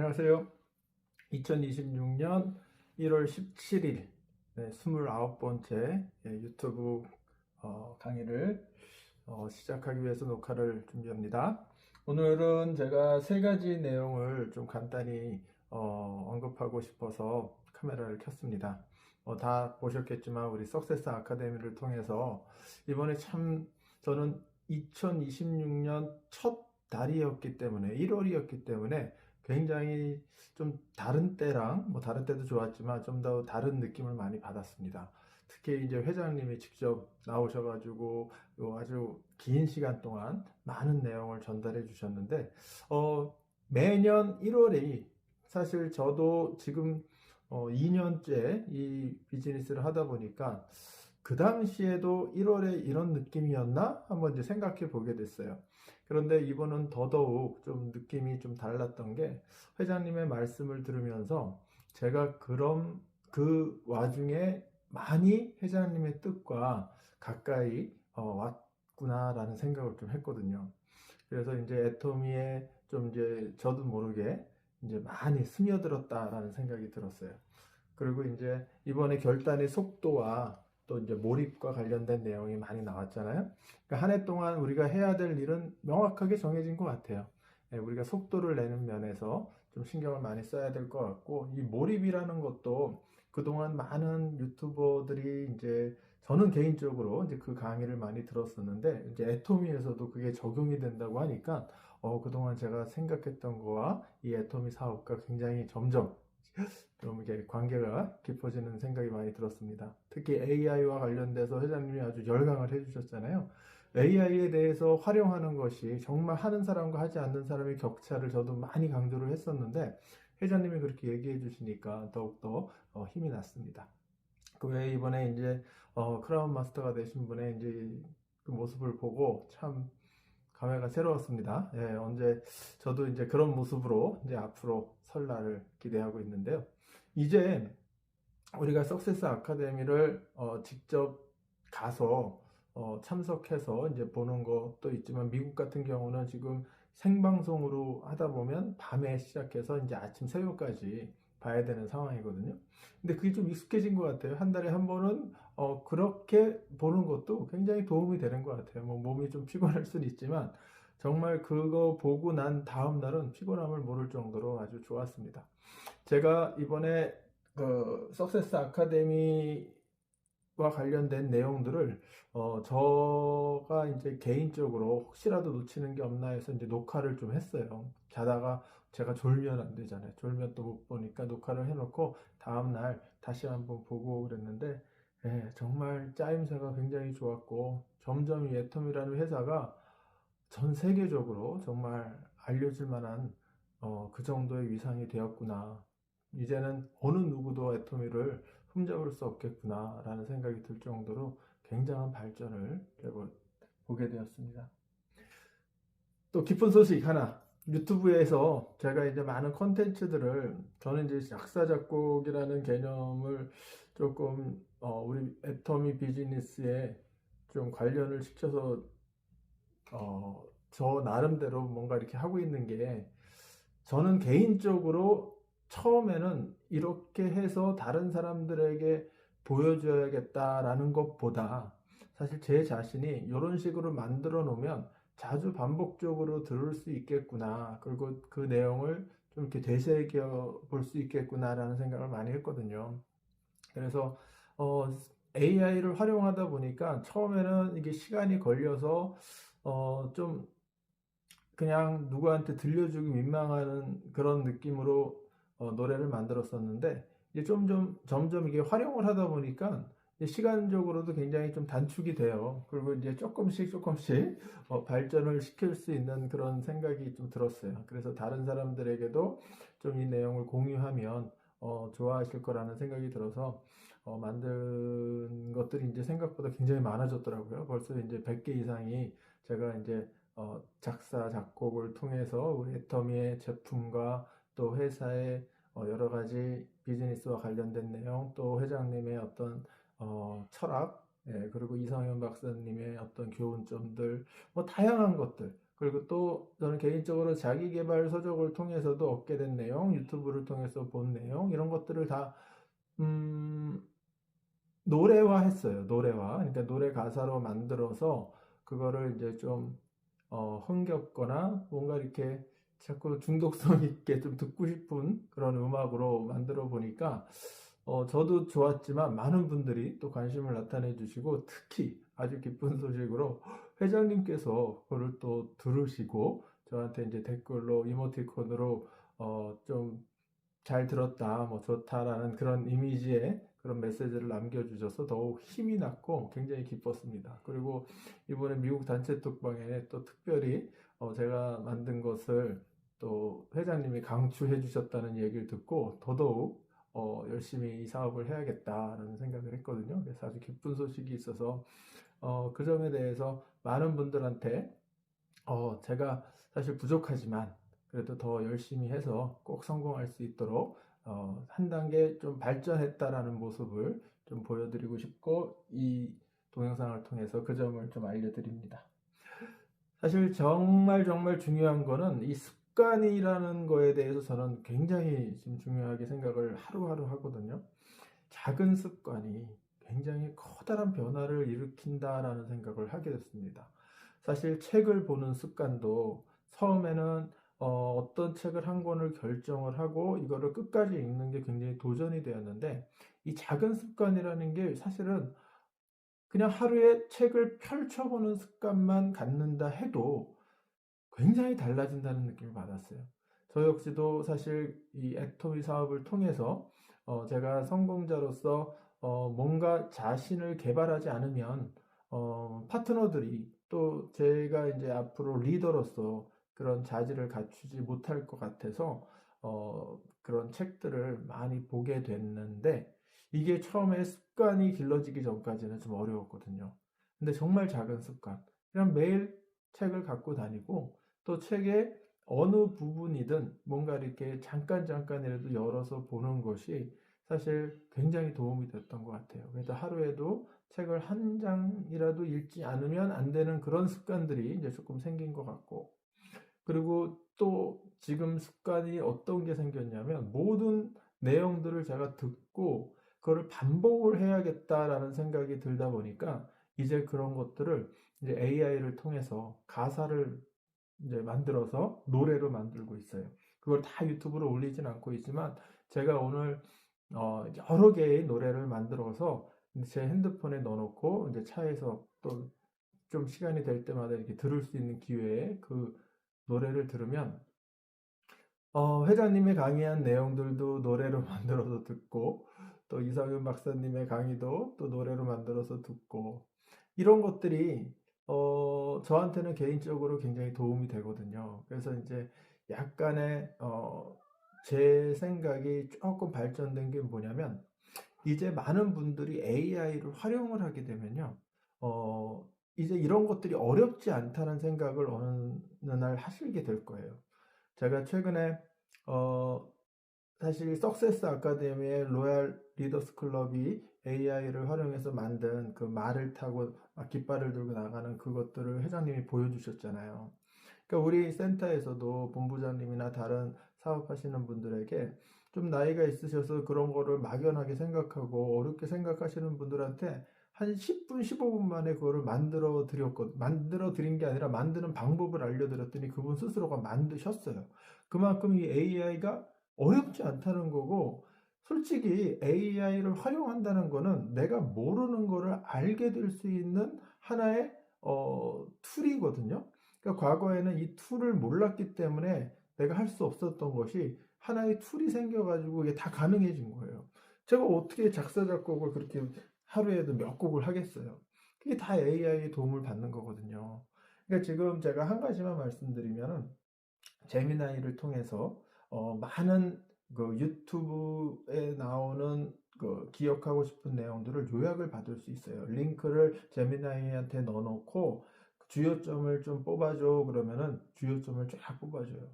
안녕하세요. 2026년 1월 17일 29번째 유튜브 강의를 시작하기 위해서 녹화를 준비합니다. 오늘은 제가 세 가지 내용을 좀 간단히 언급하고 싶어서 카메라를 켰습니다. 다 보셨겠지만 우리 석세스 아카데미를 통해서 이번에 참 저는 2026년 첫 달이었기 때문에 1월이었기 때문에 굉장히 좀 다른 때랑 다른 때도 좋았지만 좀 더 다른 느낌을 많이 받았습니다. 특히 이제 회장님이 직접 나오셔가지고 아주 긴 시간 동안 많은 내용을 전달해 주셨는데 매년 1월이 사실 저도 지금 2년째 이 비즈니스를 하다 보니까 그 당시에도 1월에 이런 느낌이었나 한번 이제 생각해 보게 됐어요. 그런데 이번은 더더욱 좀 느낌이 좀 달랐던 게 회장님의 말씀을 들으면서 제가 그럼 그 와중에 많이 회장님의 뜻과 가까이 왔구나라는 생각을 좀 했거든요. 그래서 이제 애토미에 좀 이제 저도 모르게 이제 많이 스며들었다라는 생각이 들었어요. 그리고 이제 이번에 결단의 속도와 또 이제 몰입과 관련된 내용이 많이 나왔잖아요. 그러니까 한 해 동안 우리가 해야 될 일은 명확하게 정해진 것 같아요. 우리가 속도를 내는 면에서 좀 신경을 많이 써야 될 것 같고, 이 몰입이라는 것도 그동안 많은 유튜버들이 이제 저는 개인적으로 이제 그 강의를 많이 들었었는데, 이제 애토미에서도 그게 적용이 된다고 하니까, 그동안 제가 생각했던 거와 이 애토미 사업과 굉장히 점점 좀 이게 관계가 깊어지는 생각이 많이 들었습니다. 특히 AI와 관련돼서 회장님이 아주 열강을 해주셨잖아요. AI에 대해서 활용하는 것이 정말 하는 사람과 하지 않는 사람의 격차를 저도 많이 강조를 했었는데 회장님이 그렇게 얘기해 주시니까 더욱더 힘이 났습니다. 그 외에 이번에 이제 크라운 마스터가 되신 분의 이제 그 모습을 보고 참 감회가 새로웠습니다. 언제 저도 이제 그런 모습으로 이제 앞으로 설 날을 기대하고 있는데요. 이제 우리가 석세스 아카데미를 직접 가서 참석해서 이제 보는 것도 있지만 미국 같은 경우는 지금 생방송으로 하다 보면 밤에 시작해서 이제 아침 새벽까지 봐야 되는 상황이거든요. 근데 그게 좀 익숙해진 것 같아요. 한 달에 한 번은 그렇게 보는 것도 굉장히 도움이 되는 것 같아요. 몸이 좀 피곤할 수는 있지만 정말 그거 보고 난 다음 날은 피곤함을 모를 정도로 아주 좋았습니다. 제가 이번에 그 석세스 아카데미와 관련된 내용들을 저가 이제 개인적으로 혹시라도 놓치는 게 없나 해서 이제 녹화를 좀 했어요. 자다가 제가 졸면 안 되잖아요. 졸면 또 못 보니까 녹화를 해놓고 다음날 다시 한번 보고 그랬는데 정말 짜임새가 굉장히 좋았고 점점 이 애텀이라는 회사가 전 세계적으로 정말 알려질 만한 그 정도의 위상이 되었구나. 이제는 어느 누구도 애토미를 흠잡을 수 없겠구나 라는 생각이 들 정도로 굉장한 발전을 보게 되었습니다. 또 기쁜 소식 하나, 유튜브에서 제가 이제 많은 컨텐츠들을 저는 이제 작사 작곡이라는 개념을 조금 우리 애토미 비즈니스에 좀 관련을 시켜서 저 나름대로 뭔가 이렇게 하고 있는 게 저는 개인적으로 처음에는 이렇게 해서 다른 사람들에게 보여줘야겠다라는 것보다 사실 제 자신이 이런 식으로 만들어 놓으면 자주 반복적으로 들을 수 있겠구나. 그리고 그 내용을 좀 이렇게 되새겨 볼 수 있겠구나라는 생각을 많이 했거든요. 그래서 AI를 활용하다 보니까 처음에는 이게 시간이 걸려서 좀 그냥 누구한테 들려주기 민망한 그런 느낌으로 노래를 만들었었는데 이제 점점 이게 활용을 하다 보니까 시간적으로도 굉장히 좀 단축이 돼요. 그리고 이제 조금씩 발전을 시킬 수 있는 그런 생각이 좀 들었어요. 그래서 다른 사람들에게도 좀 이 내용을 공유하면 좋아하실 거라는 생각이 들어서 만든 것들이 이제 생각보다 굉장히 많아졌더라고요. 벌써 이제 100개 이상이 제가 이제 작사, 작곡을 통해서 우리 애터미의 제품과 또 회사의 여러 가지 비즈니스와 관련된 내용, 또 회장님의 어떤 철학, 그리고 이성현 박사님의 어떤 교훈점들, 다양한 것들, 그리고 또 저는 개인적으로 자기 개발 서적을 통해서도 얻게 된 내용, 유튜브를 통해서 본 내용, 이런 것들을 다, 음, 노래화 했어요. 노래화. 그러니까 노래 가사로 만들어서 그거를 이제 좀 흥겹거나 뭔가 이렇게 자꾸 중독성 있게 좀 듣고 싶은 그런 음악으로 만들어 보니까 저도 좋았지만 많은 분들이 또 관심을 나타내 주시고, 특히 아주 기쁜 소식으로 회장님께서 그걸 또 들으시고 저한테 이제 댓글로 이모티콘으로 좀 잘 들었다, 뭐 좋다라는 그런 이미지의 그런 메시지를 남겨주셔서 더욱 힘이 났고 굉장히 기뻤습니다. 그리고 이번에 미국 단체 톡방에 또 특별히 제가 만든 것을 또 회장님이 강추해 주셨다는 얘기를 듣고 더더욱 열심히 이 사업을 해야겠다라는 생각을 했거든요. 그래서 아주 기쁜 소식이 있어서 그 점에 대해서 많은 분들한테 제가 사실 부족하지만 그래도 더 열심히 해서 꼭 성공할 수 있도록 한 단계 좀 발전했다라는 모습을 좀 보여드리고 싶고, 이 동영상을 통해서 그 점을 좀 알려드립니다. 사실 정말 정말 중요한 거는 이 습관이라는 거에 대해서 저는 굉장히 지금 중요하게 생각을 하루하루 하거든요. 작은 습관이 굉장히 커다란 변화를 일으킨다라는 생각을 하게 됐습니다. 사실 책을 보는 습관도 처음에는 어떤 책을 한 권을 결정을 하고 이거를 끝까지 읽는 게 굉장히 도전이 되었는데, 이 작은 습관이라는 게 사실은 그냥 하루에 책을 펼쳐보는 습관만 갖는다 해도 굉장히 달라진다는 느낌을 받았어요. 저 역시도 사실 이 애토미 사업을 통해서 제가 성공자로서 뭔가 자신을 개발하지 않으면 파트너들이 또 제가 이제 앞으로 리더로서 그런 자질을 갖추지 못할 것 같아서 그런 책들을 많이 보게 됐는데, 이게 처음에 습관이 길러지기 전까지는 좀 어려웠거든요. 근데 정말 작은 습관, 그냥 매일 책을 갖고 다니고 또 책의 어느 부분이든 뭔가 이렇게 잠깐이라도 열어서 보는 것이 사실 굉장히 도움이 됐던 것 같아요. 그래서 하루에도 책을 한 장이라도 읽지 않으면 안 되는 그런 습관들이 이제 조금 생긴 것 같고, 그리고 또 지금 습관이 어떤 게 생겼냐면 모든 내용들을 제가 듣고 그거를 반복을 해야겠다라는 생각이 들다 보니까 이제 그런 것들을 이제 AI를 통해서 가사를 이제 만들어서 노래로 만들고 있어요. 그걸 다 유튜브로 올리진 않고 있지만 제가 오늘 여러 개의 노래를 만들어서 제 핸드폰에 넣어놓고 이제 차에서 또 좀 시간이 될 때마다 이렇게 들을 수 있는 기회에 그 노래를 들으면 회장님이 강의한 내용들도 노래로 만들어서 듣고, 또 이상윤 박사님의 강의도 또 노래로 만들어서 듣고, 이런 것들이 저한테는 개인적으로 굉장히 도움이 되거든요. 그래서 이제 약간의 제 생각이 조금 발전된 게 뭐냐면, 이제 많은 분들이 AI를 활용을 하게 되면요, 이제 이런 것들이 어렵지 않다는 생각을 어느 날 하시게 될 거예요. 제가 최근에 어, 사실 석세스 아카데미의 로얄 리더스 클럽이 AI를 활용해서 만든 그 말을 타고 막 깃발을 들고 나가는 그것들을 회장님이 보여주셨잖아요. 그러니까 우리 센터에서도 본부장님이나 다른 사업하시는 분들에게 좀 나이가 있으셔서 그런 거를 막연하게 생각하고 어렵게 생각하시는 분들한테 한 10분, 15분 만에 그거를 만들어 드린 게 아니라 만드는 방법을 알려드렸더니 그분 스스로가 만드셨어요. 그만큼 이 AI가 어렵지 않다는 거고, 솔직히 AI를 활용한다는 거는 내가 모르는 거를 알게 될 수 있는 하나의 툴이거든요. 그러니까 과거에는 이 툴을 몰랐기 때문에 내가 할 수 없었던 것이 하나의 툴이 생겨가지고 이게 다 가능해진 거예요. 제가 어떻게 작사, 작곡을 그렇게 하루에도 몇 곡을 하겠어요. 그게 다 AI의 도움을 받는 거거든요. 그러니까 지금 제가 한 가지만 말씀드리면은, 제미나이를 통해서 많은 그 유튜브에 나오는 그 기억하고 싶은 내용들을 요약을 받을 수 있어요. 링크를 제미나이한테 넣어놓고 주요점을 좀 뽑아줘 그러면은 주요점을 쫙 뽑아줘요.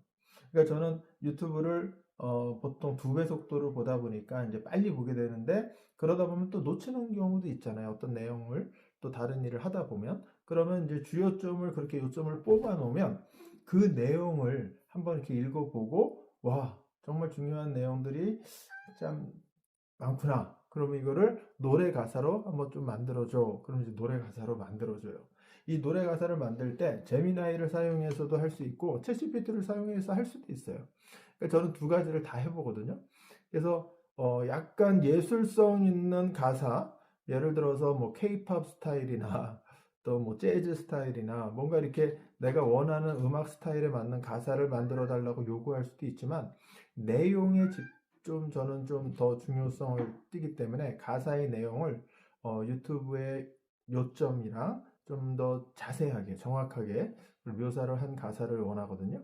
그러니까 저는 유튜브를 보통 2배 속도로 보다 보니까 이제 빨리 보게 되는데, 그러다 보면 또 놓치는 경우도 있잖아요. 어떤 내용을 또 다른 일을 하다 보면 그러면 이제 주요점을 그렇게 요점을 뽑아 놓으면 그 내용을 한번 이렇게 읽어보고, 와, 정말 중요한 내용들이 참 많구나. 그러면 이거를 노래 가사로 한번 좀 만들어줘. 그럼 이제 노래 가사로 만들어줘요. 이 노래 가사를 만들 때 제미나이를 사용해서도 할 수 있고 챗GPT를 사용해서 할 수도 있어요. 그러니까 저는 두 가지를 다 해보거든요. 그래서 약간 예술성 있는 가사, 예를 들어서 뭐 K-팝 스타일이나 또 뭐 재즈 스타일이나 뭔가 이렇게 내가 원하는 음악 스타일에 맞는 가사를 만들어 달라고 요구할 수도 있지만 내용에 좀 저는 좀 더 중요성을 띠기 때문에 가사의 내용을 유튜브의 요점이랑 좀 더 자세하게 정확하게 묘사를 한 가사를 원하거든요.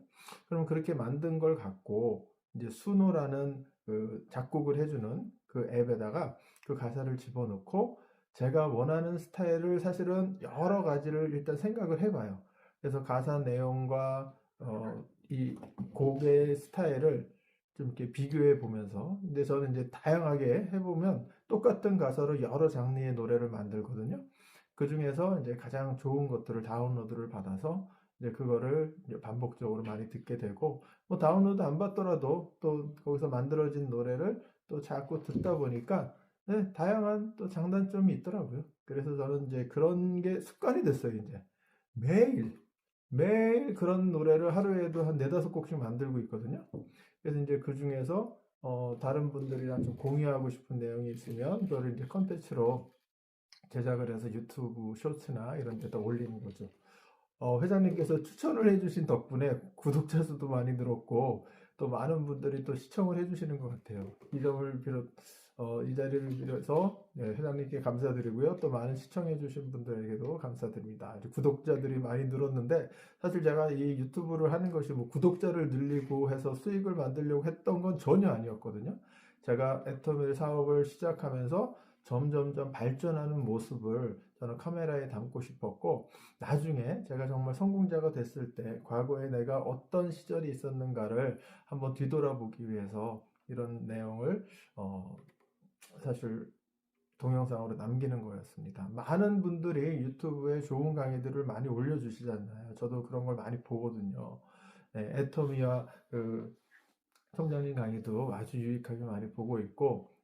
그럼 그렇게 만든 걸 갖고 이제 수노라는 그 작곡을 해주는 그 앱에다가 그 가사를 집어넣고 제가 원하는 스타일을 사실은 여러 가지를 일단 생각을 해봐요. 그래서 가사 내용과 이 곡의 스타일을 좀 이렇게 비교해 보면서, 근데 저는 이제 다양하게 해보면 똑같은 가사로 여러 장르의 노래를 만들거든요. 그 중에서 이제 가장 좋은 것들을 다운로드를 받아서 이제 그거를 이제 반복적으로 많이 듣게 되고, 뭐 다운로드 안 받더라도 또 거기서 만들어진 노래를 또 자꾸 듣다 보니까 네, 다양한 또 장단점이 있더라고요. 그래서 저는 이제 그런 게 습관이 됐어요, 이제. 매일, 매일 그런 노래를 하루에도 한 네다섯 곡씩 만들고 있거든요. 그래서 이제 그 중에서 다른 분들이랑 좀 공유하고 싶은 내용이 있으면 그거를 이제 컨텐츠로 제작을 해서 유튜브 쇼츠나 이런 데다 올리는 거죠. 회장님께서 추천을 해주신 덕분에 구독자 수도 많이 늘었고 또 많은 분들이 또 시청을 해주시는 것 같아요. 이 점을 비롯 이 자리를 빌어서 네, 회장님께 감사드리고요. 또 많은 시청해주신 분들에게도 감사드립니다. 구독자들이 많이 늘었는데 사실 제가 이 유튜브를 하는 것이 뭐 구독자를 늘리고 해서 수익을 만들려고 했던 건 전혀 아니었거든요. 제가 애터밀 사업을 시작하면서 점점점 발전하는 모습을 저는 카메라에 담고 싶었고 나중에 제가 정말 성공자가 됐을 때 과거에 내가 어떤 시절이 있었는가를 한번 뒤돌아보기 위해서 이런 내용을 사실 동영상으로 남기는 거였습니다. 많은 분들이 유튜브에 좋은 강의들을 많이 올려주시잖아요. 저도 그런 걸 많이 보거든요. 네, 애터미와 그 성장님 강의도 아주 유익하게 많이 보고 있고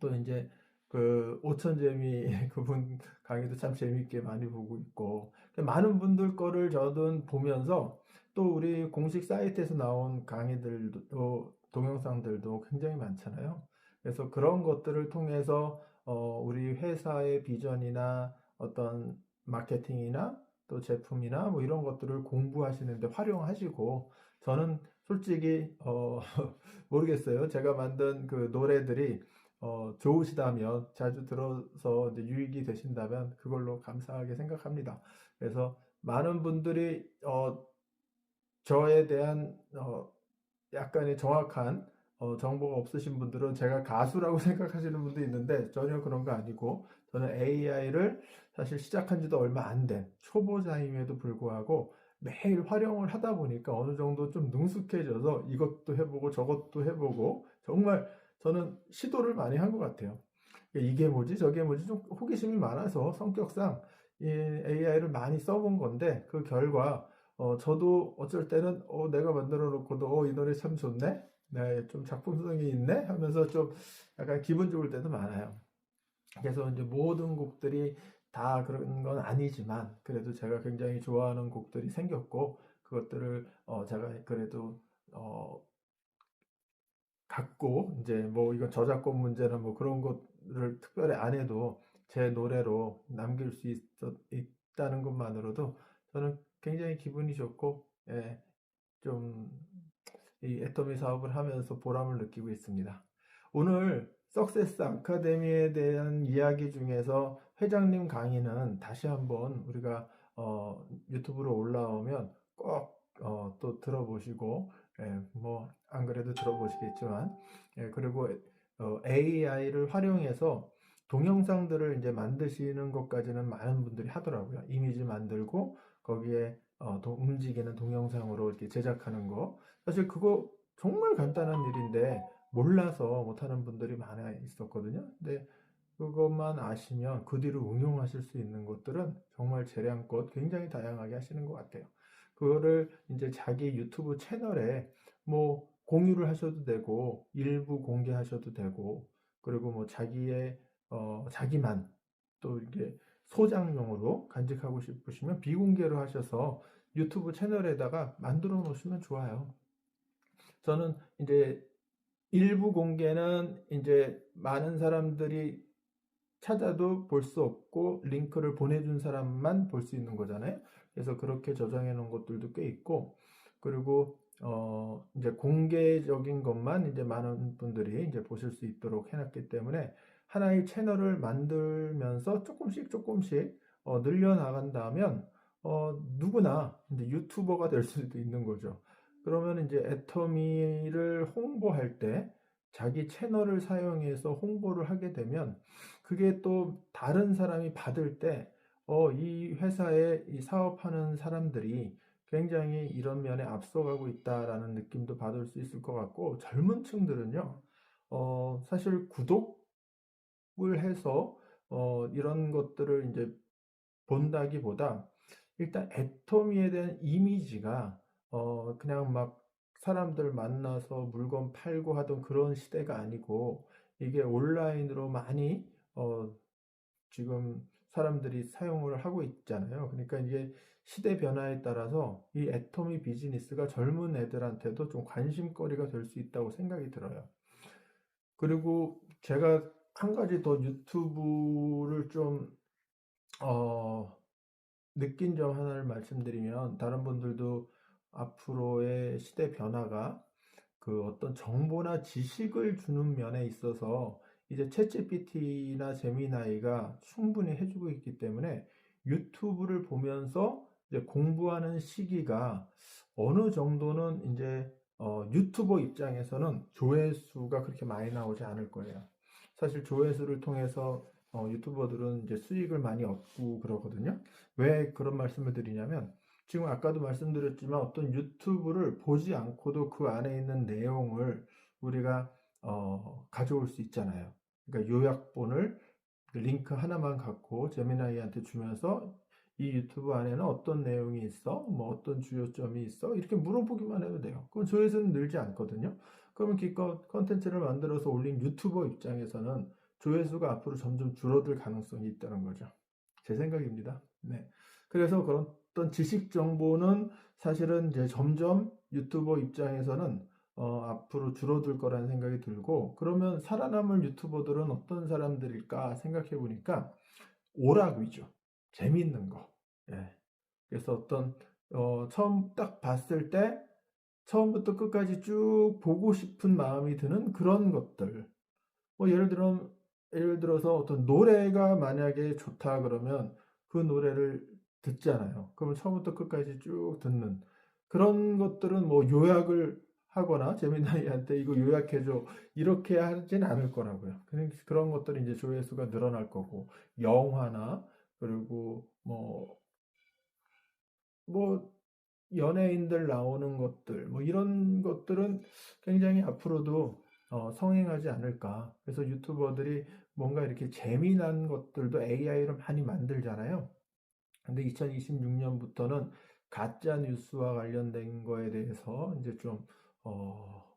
또 이제 그 오천재미 그분 강의도 참 재밌게 많이 보고 있고 많은 분들 거를 저는 보면서 또 우리 공식 사이트에서 나온 강의들도 동영상들도 굉장히 많잖아요. 그래서 그런 것들을 통해서 우리 회사의 비전이나 어떤 마케팅이나 또 제품이나 뭐 이런 것들을 공부하시는데 활용하시고 저는 솔직히 모르겠어요. 제가 만든 그 노래들이 좋으시다면 자주 들어서 이제 유익이 되신다면 그걸로 감사하게 생각합니다. 그래서 많은 분들이 저에 대한 약간의 정확한 정보가 없으신 분들은 제가 가수라고 생각하시는 분도 있는데 전혀 그런 거 아니고 저는 AI를 사실 시작한 지도 얼마 안 된 초보자임에도 불구하고 매일 활용을 하다 보니까 어느 정도 좀 능숙해져서 이것도 해보고 저것도 해보고 정말 저는 시도를 많이 한 것 같아요. 이게 뭐지 저게 뭐지 좀 호기심이 많아서 성격상 이 AI를 많이 써본 건데 그 결과 저도 어쩔 때는 내가 만들어 놓고도 이 노래 참 좋네, 네, 좀 작품성이 있네 하면서 좀 약간 기분 좋을 때도 많아요. 그래서 이제 모든 곡들이 다 그런 건 아니지만 그래도 제가 굉장히 좋아하는 곡들이 생겼고 그것들을 제가 그래도 어, 갖고 이제 뭐 이건 저작권 문제나 뭐 그런 것을 특별히 안 해도 제 노래로 남길 수 있다는 것만으로도 저는 굉장히 기분이 좋고 예, 좀 이 애터미 사업을 하면서 보람을 느끼고 있습니다. 오늘 석세스 아카데미에 대한 이야기 중에서 회장님 강의는 다시 한번 우리가 유튜브로 올라오면 꼭 또 들어보시고 예, 뭐 안 그래도 들어보시겠지만 예, 그리고 AI를 활용해서 동영상들을 이제 만드시는 것까지는 많은 분들이 하더라고요. 이미지 만들고 거기에 움직이는 동영상으로 이렇게 제작하는 거. 사실 그거 정말 간단한 일인데 몰라서 못하는 분들이 많아 있었거든요. 근데 그것만 아시면 그 뒤로 응용하실 수 있는 것들은 정말 재량껏 굉장히 다양하게 하시는 것 같아요. 그거를 이제 자기 유튜브 채널에 뭐 공유를 하셔도 되고, 일부 공개하셔도 되고, 그리고 뭐 자기만 또 이게 소장용으로 간직하고 싶으시면 비공개로 하셔서 유튜브 채널에다가 만들어 놓으시면 좋아요. 저는 이제 일부 공개는 이제 많은 사람들이 찾아도 볼 수 없고 링크를 보내준 사람만 볼 수 있는 거잖아요. 그래서 그렇게 저장해 놓은 것들도 꽤 있고, 그리고 이제 공개적인 것만 이제 많은 분들이 이제 보실 수 있도록 해놨기 때문에 하나의 채널을 만들면서 조금씩 조금씩 늘려 나간다면 누구나 이제 유튜버가 될 수도 있는 거죠. 그러면 이제 애터미를 홍보할 때 자기 채널을 사용해서 홍보를 하게 되면 그게 또 다른 사람이 받을 때, 이 회사에 이 사업하는 사람들이 굉장히 이런 면에 앞서가고 있다라는 느낌도 받을 수 있을 것 같고, 젊은 층들은요, 사실 구독을 해서, 이런 것들을 이제 본다기보다, 일단 애터미에 대한 이미지가, 그냥 막 사람들 만나서 물건 팔고 하던 그런 시대가 아니고, 이게 온라인으로 많이, 지금 사람들이 사용을 하고 있잖아요. 그러니까 이게 시대 변화에 따라서 이 애터미 비즈니스가 젊은 애들한테도 좀 관심거리가 될 수 있다고 생각이 들어요. 그리고 제가 한 가지 더 유튜브를 좀, 어, 느낀 점 하나를 말씀드리면 다른 분들도 앞으로의 시대 변화가 그 어떤 정보나 지식을 주는 면에 있어서 이제 챗GPT나 제미나이가 충분히 해주고 있기 때문에 유튜브를 보면서 이제 공부하는 시기가 어느 정도는 이제 유튜버 입장에서는 조회수가 그렇게 많이 나오지 않을 거예요. 사실 조회수를 통해서 유튜버들은 이제 수익을 많이 얻고 그러거든요. 왜 그런 말씀을 드리냐면 지금 아까도 말씀드렸지만 어떤 유튜브를 보지 않고도 그 안에 있는 내용을 우리가 가져올 수 있잖아요. 그러니까 요약본을 링크 하나만 갖고 제미나이한테 주면서 이 유튜브 안에는 어떤 내용이 있어? 뭐 어떤 주요점이 있어? 이렇게 물어보기만 해도 돼요. 그럼 조회수는 늘지 않거든요. 그러면 기껏 컨텐츠를 만들어서 올린 유튜버 입장에서는 조회수가 앞으로 점점 줄어들 가능성이 있다는 거죠. 제 생각입니다. 네. 그래서 그런 어떤 지식 정보는 사실은 이제 점점 유튜버 입장에서는 앞으로 줄어들 거라는 생각이 들고, 그러면 살아남을 유튜버들은 어떤 사람들일까 생각해 보니까 오락 위주, 재밌는 거. 예. 그래서 어떤 처음 딱 봤을 때 처음부터 끝까지 쭉 보고 싶은 마음이 드는 그런 것들. 뭐 예를 들어서 어떤 노래가 만약에 좋다 그러면 그 노래를 듣잖아요. 그러면 처음부터 끝까지 쭉 듣는 그런 것들은 뭐 요약을 하거나 재미나이한테 이거 요약해줘 이렇게 하진 않을 거라고요. 그런 것들이 이제 조회수가 늘어날 거고, 영화나 그리고 뭐 연예인들 나오는 것들, 뭐 이런 것들은 굉장히 앞으로도 성행하지 않을까. 그래서 유튜버들이 뭔가 이렇게 재미난 것들도 AI로 많이 만들잖아요. 근데 2026년부터는 가짜 뉴스와 관련된 거에 대해서 이제 좀,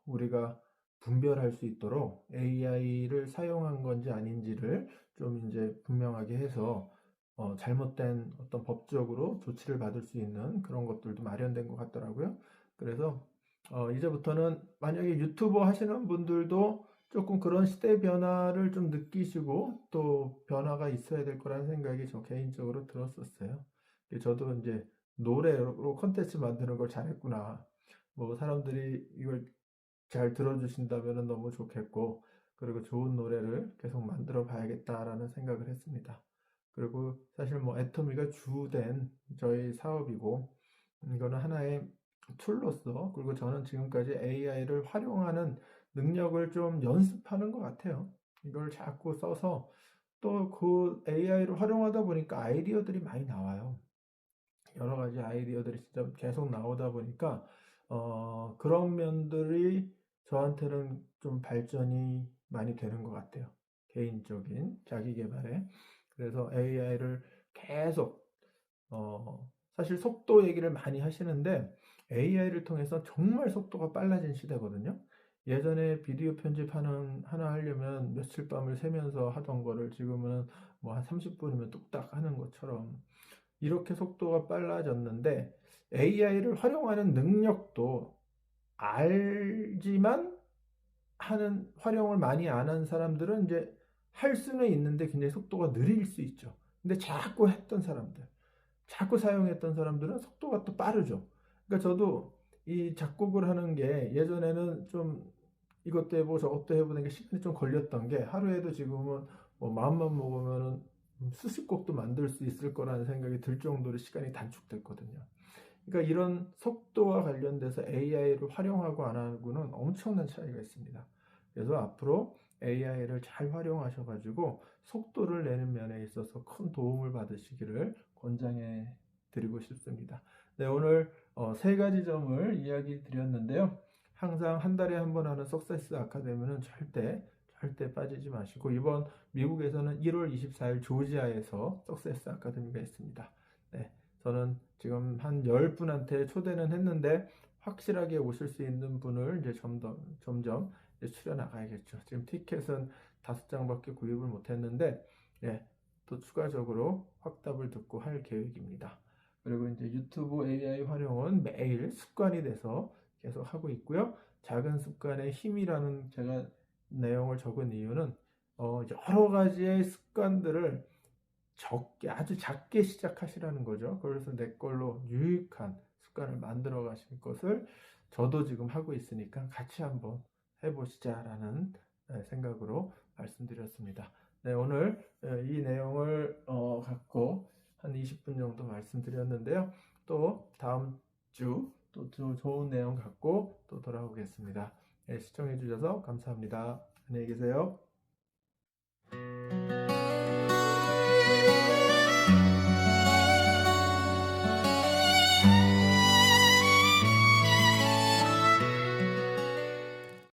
우리가 분별할 수 있도록 AI를 사용한 건지 아닌지를 좀 이제 분명하게 해서 잘못된 어떤 법적으로 조치를 받을 수 있는 그런 것들도 마련된 것 같더라고요. 그래서 이제부터는 만약에 유튜버 하시는 분들도 조금 그런 시대 변화를 좀 느끼시고 또 변화가 있어야 될 거라는 생각이 저 개인적으로 들었었어요. 저도 이제 노래로 컨텐츠 만드는 걸 잘했구나. 뭐 사람들이 이걸 잘 들어주신다면 너무 좋겠고, 그리고 좋은 노래를 계속 만들어 봐야겠다라는 생각을 했습니다. 그리고 사실 뭐 애터미가 주된 저희 사업이고, 이거는 하나의 툴로서, 그리고 저는 지금까지 AI를 활용하는 능력을 좀 연습하는 것 같아요. 이걸 자꾸 써서 또 그 AI를 활용하다 보니까 아이디어들이 많이 나와요. 여러 가지 아이디어들이 진짜 계속 나오다 보니까 그런 면들이 저한테는 좀 발전이 많이 되는 것 같아요. 개인적인 자기 개발에. 그래서 AI를 계속 사실 속도 얘기를 많이 하시는데 AI를 통해서 정말 속도가 빨라진 시대거든요. 예전에 비디오 편집하는 하나 하려면 며칠 밤을 새면서 하던 거를 지금은 뭐 한 30분이면 뚝딱 하는 것처럼 이렇게 속도가 빨라졌는데 AI를 활용하는 능력도 알지만 활용을 많이 안 한 사람들은 이제 할 수는 있는데 굉장히 속도가 느릴 수 있죠. 근데 자꾸 사용했던 사람들은 속도가 또 빠르죠. 그러니까 저도 이 작곡을 하는 게 예전에는 좀 이것도 해보고 저것도 해보는 게 시간이 좀 걸렸던 게 하루에도 지금은 뭐 마음만 먹으면은 수십 곡도 만들 수 있을 거라는 생각이 들 정도로 시간이 단축됐거든요. 그러니까 이런 속도와 관련돼서 AI를 활용하고 안 하고는 엄청난 차이가 있습니다. 그래서 앞으로 AI를 잘 활용하셔가지고 속도를 내는 면에 있어서 큰 도움을 받으시기를 권장해 드리고 싶습니다. 네, 오늘 세 가지 점을 이야기 드렸는데요. 항상 한 달에 한 번 하는 석세스 아카데미는 절대 빠지지 마시고 이번 미국에서는 1월 24일 조지아에서 석세스 아카데미가 있습니다. 네, 저는 지금 한 10분한테 초대는 했는데 확실하게 오실 수 있는 분을 이제 점점 이제 추려 나가야겠죠. 지금 티켓은 5장밖에 구입을 못 했는데 예, 또 추가적으로 확답을 듣고 할 계획입니다. 그리고 이제 유튜브 AI 활용은 매일 습관이 돼서 계속 하고 있고요. 작은 습관의 힘이라는 제가 내용을 적은 이유는 여러 가지의 습관들을 아주 작게 시작하시라는 거죠. 그래서 내 걸로 유익한 습관을 만들어 가실 것을 저도 지금 하고 있으니까 같이 한번 해보시자라는 생각으로 말씀드렸습니다. 네, 오늘 이 내용을 갖고 한 20분 정도 말씀드렸는데요. 또 다음 주 또 좋은 내용 갖고 또 돌아오겠습니다. 네, 시청해 주셔서 감사합니다. 안녕히 계세요.